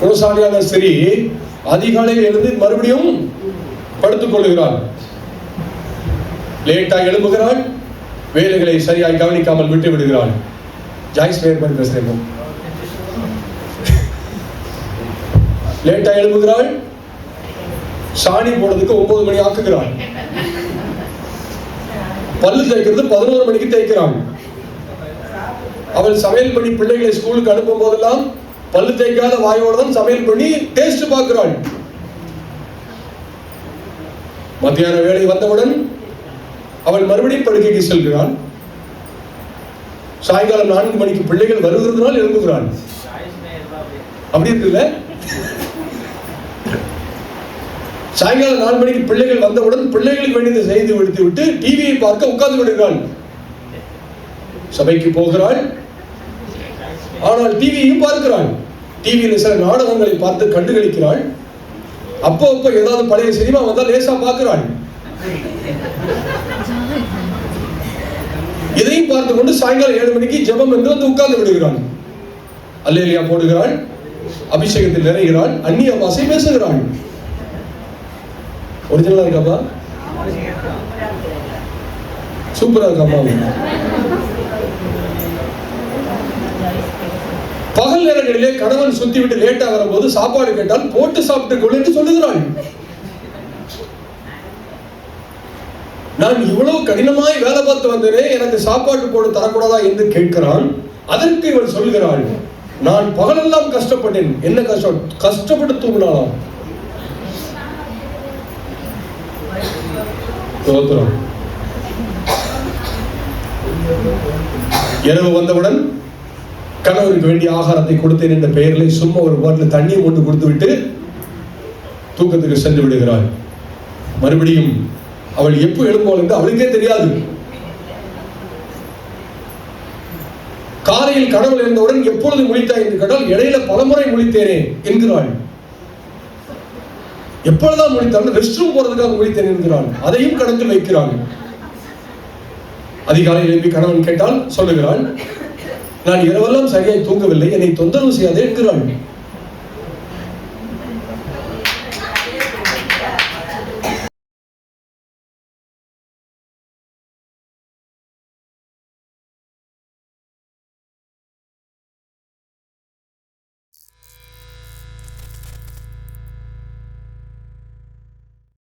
குணசாலியான ஸ்திரீ அதிகாலையில் எழுந்து மறுபடியும் படுத்துக் கொள்ளுகிறாள். லேட்டாக எழும்புகிறாள், வேலைகளை சரியாக கவனிக்காமல் விட்டு விடுகிறாள். ஜாய்ஸ் பேர் பண்ணி பேசுறேன். லேட்டாக எழும்புகிறாள், சாணி போடுறதுக்கு 9 மணி ஆக்குகிறாள். பல்லு தேய்க்கிறது 11 மணிக்கு தேய்க்கிறாள். அவள் சமையல் பண்ணி பிள்ளைகளை ஸ்கூலுக்கு அனுப்பும் போதெல்லாம் பல்லு தேய்க்காத வாயோடு தான் சமையல் பண்ணி டேஸ்ட் பார்க்கிறாள். மத்தியான வேலை வந்தவுடன் அவள் மறுபடியும் படுக்கைக்கு செல்கிறாள். சாயங்காலம் 4 மணிக்கு பிள்ளைகள் வருகிறதுனால் எழுப்புகிறாள். அப்படி இருக்குல்ல? சாயங்காலம் 4 மணிக்கு பிள்ளைகள் வந்தவுடன் பிள்ளைகளுக்கு வேண்டியதை செய்து விடுத்து விட்டு டிவியை பார்க்க உட்கார்ந்து விடுகிறாள். சபைக்கு போகிறாள், ஆனால் டிவியையும் பார்க்கிறாள். டிவியில் சில நாடகங்களை பார்த்து கண்டுகளிக்கிறாள். அப்போ ஏதாவது பழைய சினிமா வந்தால் லேசா பார்க்கிறாள். இதையும் பார்த்து கொண்டு சாயங்காலம் 7 மணிக்கு ஜெபம் என்று வந்து உட்கார்ந்து விடுகிறாள். அல்லேலியா போடுகிறாள், அபிஷேகத்தில் நிறைகிறாள், அந்நிய பாஷை பேசுகிறாள். ஒரிஜினலா இருக்காப்பா? சூப்பரா இருக்காப்பா? பகல் நேரங்களிலே கணவன் சுத்தி விட்டு லேட்டா வரும்போது சாப்பாடு கேட்டால் போட்டு சாப்பிட்டு கொள் என்று சொல்லுகிறாள். நான் இவ்வளவு கடினமாய் வேலை பார்த்து வந்தேனே, எனக்கு சாப்பாடு போட்டு தரக்கூடாதா என்று கேட்கிறான். அதற்கு இவள் சொல்கிறாள், நான் பகலெல்லாம் கஷ்டப்பட்டேன். என்ன கஷ்டம்? கஷ்டப்பட்டு தூங்கினாலாம். இரவு வந்தவுடன் கணவருக்கு வேண்டிய ஆகாரத்தை கொடுத்தேன் என்ற பெயரில் சும்மா ஒரு பாட்டில் தண்ணியை கொண்டு கொடுத்து விட்டு தூக்கத்துக்கு சென்று விடுகிறாள். மறுபடியும் அவள் எப்போ எழும்புவாள் என்று அவளுக்கே தெரியாது. காலையில் கனவு எழுந்தவுடன் எப்பொழுது முழித்தாய் என்று கேட்டால் இடையில பலமுறை முழித்தேனே என்கிறாள். எப்பொழுதுதான் முழித்தாள்? ரெஸ்ட் ரூம் போறதுக்காக முழித்தேன் என்கிறாள். அதையும் கணக்கில் வைக்கிறாள். அதிகாலையில் எழுப்பி கணவன் கேட்டால் சொல்லுகிறாள், நான் இரவெல்லாம் சரியாய் தூங்கவில்லை, என்னை தொந்தரவு செய்யாதே என்கிறாள்.